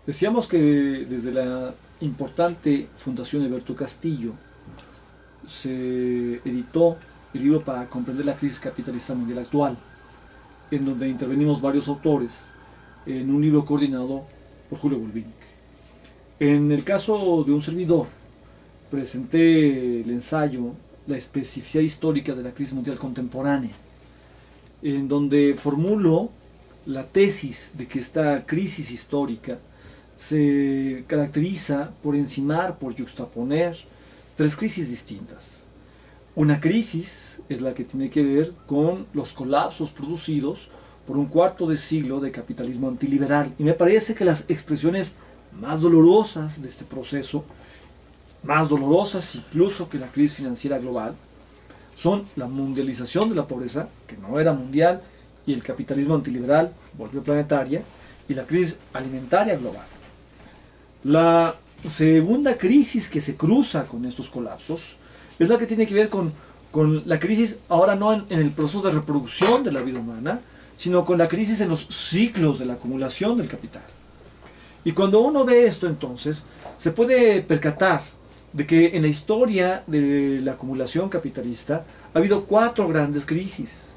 Decíamos que desde la importante Fundación Alberto Castillo se editó el libro para comprender la crisis capitalista mundial actual, en donde intervenimos varios autores en un libro coordinado por Julio Gulbinic. En el caso de un servidor, presenté el ensayo La especificidad histórica de la crisis mundial contemporánea, en donde formulo la tesis de que esta crisis histórica se caracteriza por encimar, por yuxtaponer tres crisis distintas. Una crisis es la que tiene que ver con los colapsos producidos por un cuarto de siglo de capitalismo antiliberal. Y me parece que las expresiones más dolorosas de este proceso, más dolorosas incluso que la crisis financiera global, son la mundialización de la pobreza, que no era mundial, y el capitalismo antiliberal volvió planetaria, y la crisis alimentaria global. La segunda crisis que se cruza con estos colapsos es la que tiene que ver con la crisis, ahora no en el proceso de reproducción de la vida humana, sino con la crisis en los ciclos de la acumulación del capital. Y cuando uno ve esto, entonces, se puede percatar de que en la historia de la acumulación capitalista ha habido cuatro grandes crisis.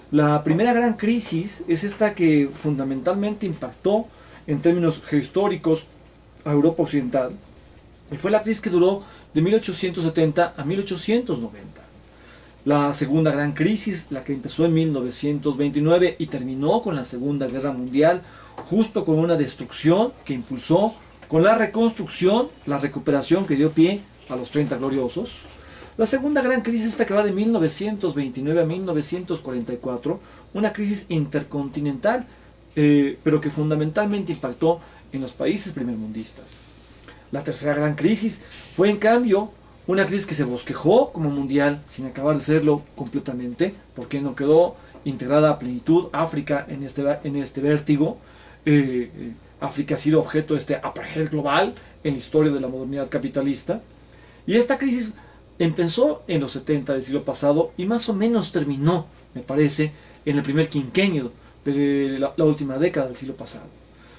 La primera gran crisis es esta que fundamentalmente impactó en términos geohistóricos a Europa Occidental, y fue la crisis que duró de 1870 a 1890. La segunda gran crisis, la que empezó en 1929 y terminó con la Segunda Guerra Mundial, justo con una destrucción que impulsó con la reconstrucción, la recuperación que dio pie a los 30 gloriosos. La segunda gran crisis, esta que va de 1929 a 1944, una crisis intercontinental, pero que fundamentalmente impactó en los países primermundistas. La tercera gran crisis fue, en cambio, una crisis que se bosquejó como mundial, sin acabar de serlo completamente, porque no quedó integrada a plenitud África en este vértigo. África ha sido objeto de este apartheid global en la historia de la modernidad capitalista. Y esta crisis empezó en los 70 del siglo pasado y más o menos terminó, me parece, en el primer quinquenio de la última década del siglo pasado,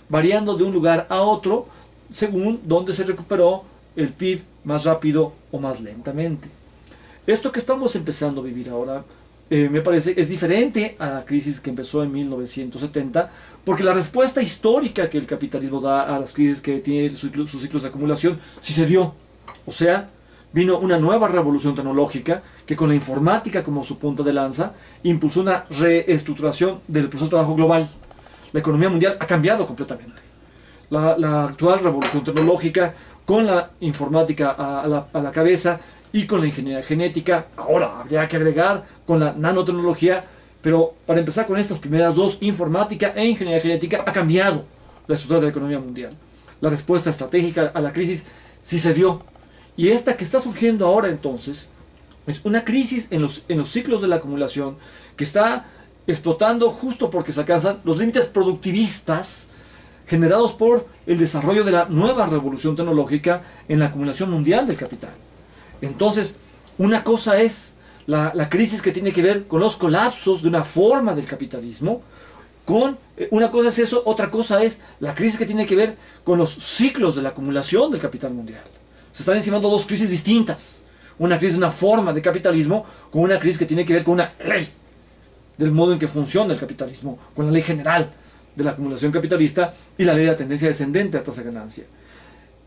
variando de un lugar a otro según donde se recuperó el PIB más rápido o más lentamente. Esto que estamos empezando a vivir ahora, me parece, es diferente a la crisis que empezó en 1970, porque la respuesta histórica que el capitalismo da a las crisis que tiene sus ciclos de acumulación sí se dio. O sea, vino una nueva revolución tecnológica que, con la informática como su punta de lanza, impulsó una reestructuración del proceso de trabajo global. La economía mundial ha cambiado completamente. La actual revolución tecnológica, con la informática a la cabeza y con la ingeniería genética, ahora habría que agregar con la nanotecnología, pero para empezar con estas primeras dos, informática e ingeniería genética, ha cambiado la estructura de la economía mundial. La respuesta estratégica a la crisis sí se dio. Y esta que está surgiendo ahora, entonces, es una crisis en los ciclos de la acumulación que está explotando justo porque se alcanzan los límites productivistas generados por el desarrollo de la nueva revolución tecnológica en la acumulación mundial del capital. Entonces, una cosa es la crisis que tiene que ver con los colapsos de una forma del capitalismo, una cosa es eso, otra cosa es la crisis que tiene que ver con los ciclos de la acumulación del capital mundial. Se están encimando dos crisis distintas. Una crisis de una forma de capitalismo con una crisis que tiene que ver con una ley del modo en que funciona el capitalismo, con la ley general de la acumulación capitalista y la ley de la tendencia descendente a tasa de ganancia.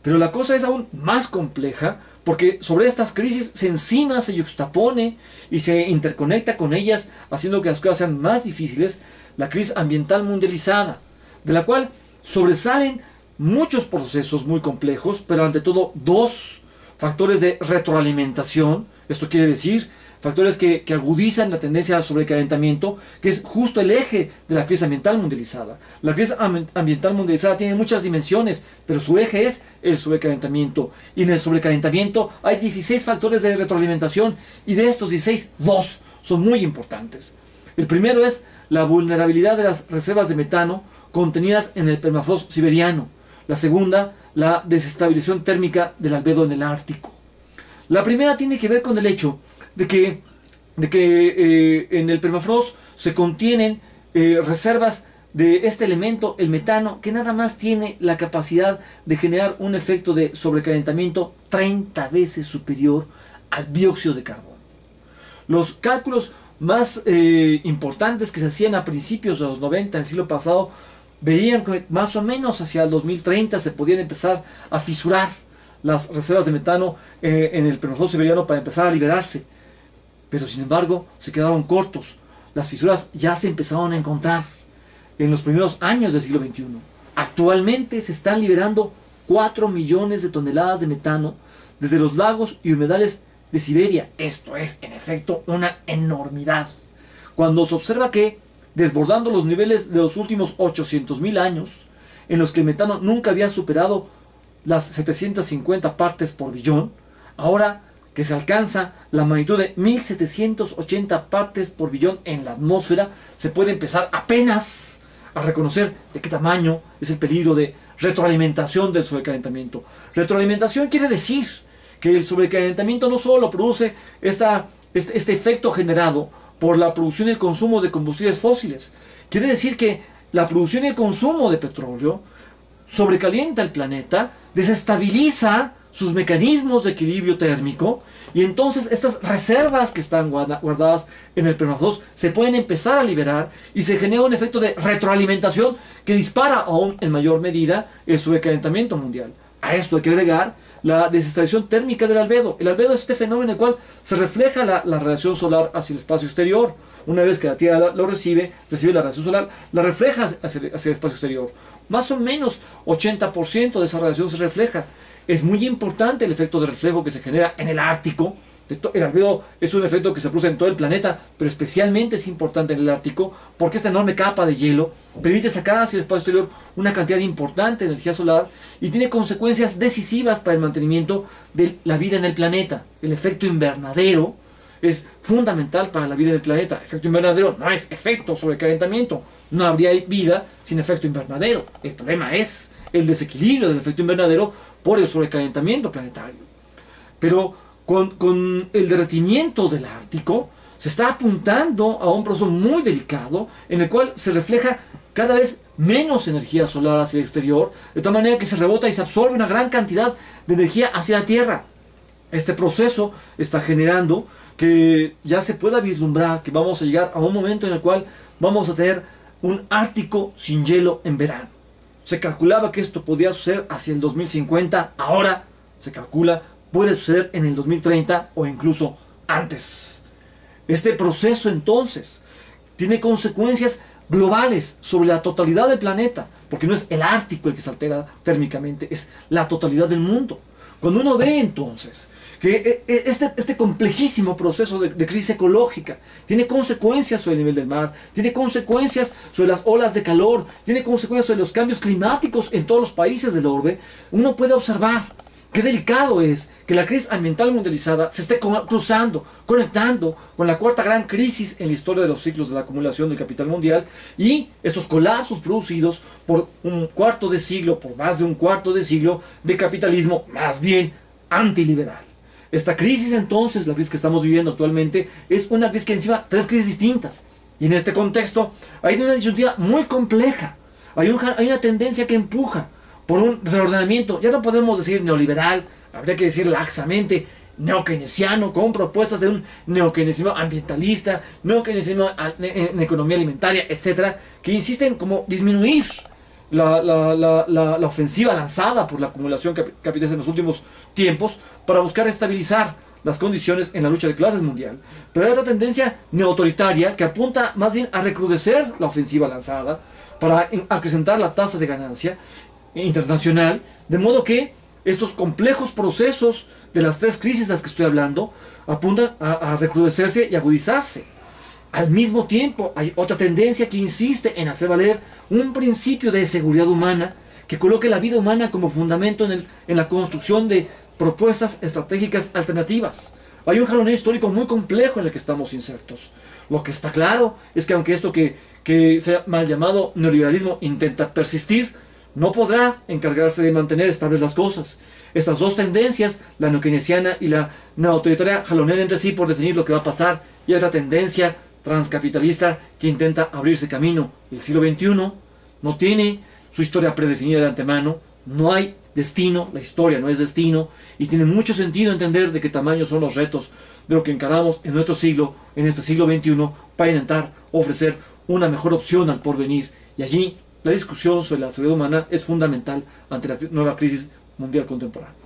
Pero la cosa es aún más compleja porque sobre estas crisis se encima, se yuxtapone y se interconecta con ellas, haciendo que las cosas sean más difíciles, la crisis ambiental mundializada, de la cual sobresalen muchos procesos muy complejos, pero ante todo dos factores de retroalimentación. Esto quiere decir factores que agudizan la tendencia al sobrecalentamiento, que es justo el eje de la crisis ambiental mundializada. La crisis ambiental mundializada tiene muchas dimensiones, pero su eje es el sobrecalentamiento. Y en el sobrecalentamiento hay 16 factores de retroalimentación, y de estos 16, dos son muy importantes. El primero es la vulnerabilidad de las reservas de metano contenidas en el permafrost siberiano. La segunda, la desestabilización térmica del albedo en el Ártico. La primera tiene que ver con el hecho de que en el permafrost se contienen reservas de este elemento, el metano, que nada más tiene la capacidad de generar un efecto de sobrecalentamiento 30 veces superior al dióxido de carbono. Los cálculos más importantes que se hacían a principios de los 90 del siglo pasado veían que más o menos hacia el 2030 se podían empezar a fisurar las reservas de metano en el permafrost siberiano para empezar a liberarse. Pero sin embargo se quedaron cortos. Las fisuras ya se empezaron a encontrar en los primeros años del siglo XXI. Actualmente se están liberando 4 millones de toneladas de metano desde los lagos y humedales de Siberia. Esto es, en efecto, una enormidad. Cuando se observa que, desbordando los niveles de los últimos 800.000 años, en los que el metano nunca había superado las 750 partes por billón, ahora que se alcanza la magnitud de 1780 partes por billón en la atmósfera, se puede empezar apenas a reconocer de qué tamaño es el peligro de retroalimentación del sobrecalentamiento. Retroalimentación quiere decir que el sobrecalentamiento no solo produce este efecto generado por la producción y el consumo de combustibles fósiles, quiere decir que la producción y el consumo de petróleo sobrecalienta el planeta, desestabiliza sus mecanismos de equilibrio térmico, y entonces estas reservas que están guardadas en el permafrost se pueden empezar a liberar y se genera un efecto de retroalimentación que dispara aún en mayor medida el sobrecalentamiento mundial. A esto hay que agregar la desestabilización térmica del albedo. El albedo es este fenómeno en el cual se refleja la radiación solar hacia el espacio exterior. Una vez que la Tierra lo recibe la radiación solar, la refleja hacia el espacio exterior. Más o menos 80% de esa radiación se refleja. Es muy importante el efecto de reflejo que se genera en el Ártico. El albedo es un efecto que se produce en todo el planeta, pero especialmente es importante en el Ártico porque esta enorme capa de hielo permite sacar hacia el espacio exterior una cantidad importante de energía solar y tiene consecuencias decisivas para el mantenimiento de la vida en el planeta. El efecto invernadero es fundamental para la vida en el planeta. Efecto invernadero no es efecto sobrecalentamiento. No habría vida sin efecto invernadero. El problema es el desequilibrio del efecto invernadero por el sobrecalentamiento planetario. Pero con el derretimiento del Ártico se está apuntando a un proceso muy delicado en el cual se refleja cada vez menos energía solar hacia el exterior, de tal manera que se rebota y se absorbe una gran cantidad de energía hacia la Tierra. Este proceso está generando que ya se pueda vislumbrar que vamos a llegar a un momento en el cual vamos a tener un Ártico sin hielo en verano. Se calculaba que esto podía suceder hacia el 2050, ahora se calcula puede suceder en el 2030 o incluso antes. Este proceso entonces tiene consecuencias globales sobre la totalidad del planeta, porque no es el Ártico el que se altera térmicamente, es la totalidad del mundo. Cuando uno ve entonces que este complejísimo proceso de crisis ecológica tiene consecuencias sobre el nivel del mar, tiene consecuencias sobre las olas de calor, tiene consecuencias sobre los cambios climáticos en todos los países del orbe, uno puede observar qué delicado es que la crisis ambiental mundializada se esté conectando con la cuarta gran crisis en la historia de los ciclos de la acumulación del capital mundial y estos colapsos producidos por por más de un cuarto de siglo de capitalismo más bien antiliberal. Esta crisis entonces, la crisis que estamos viviendo actualmente, es una crisis que encima tres crisis distintas. Y en este contexto hay una disyuntiva muy compleja. Hay una tendencia que empuja por un reordenamiento, ya no podemos decir neoliberal, habría que decir laxamente neokeynesiano, con propuestas de un neokeynesianismo ambientalista, neokeynesianismo en economía alimentaria, etcétera, que insisten como disminuir la ofensiva lanzada por la acumulación capitalista en los últimos tiempos para buscar estabilizar las condiciones en la lucha de clases mundial. Pero hay otra tendencia neoautoritaria que apunta más bien a recrudecer la ofensiva lanzada para acrecentar la tasa de ganancia internacional, de modo que estos complejos procesos de las tres crisis de las que estoy hablando apuntan a recrudecerse y agudizarse. Al mismo tiempo hay otra tendencia que insiste en hacer valer un principio de seguridad humana que coloque la vida humana como fundamento en la construcción de propuestas estratégicas alternativas. Hay un jaloneo histórico muy complejo en el que estamos insertos. Lo que está claro es que aunque esto que se ha mal llamado neoliberalismo intenta persistir, no podrá encargarse de mantener estables las cosas. Estas dos tendencias, la neokeynesiana y la neoautoritaria, jalonean entre sí por definir lo que va a pasar, y otra tendencia transcapitalista que intenta abrirse camino. El siglo XXI no tiene su historia predefinida de antemano, no hay destino, la historia no es destino, y tiene mucho sentido entender de qué tamaño son los retos de lo que encaramos en nuestro siglo, en este siglo XXI, para intentar ofrecer una mejor opción al porvenir. Y allí la discusión sobre la seguridad humana es fundamental ante la nueva crisis mundial contemporánea.